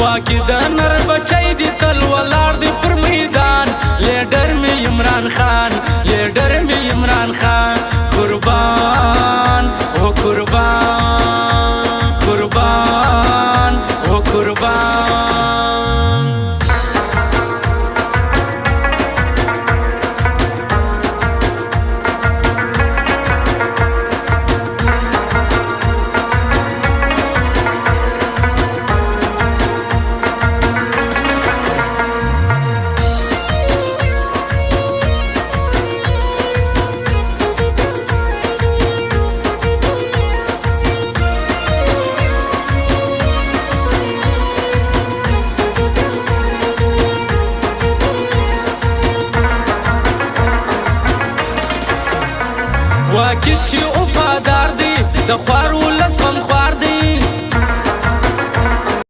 واکې د نر بچی دی تل ولاړ دی پر میدان لیډر می عمران خان لیډر می عمران خان قربان او قربان قربان او قربان واکې چې وفادار دی د خوارو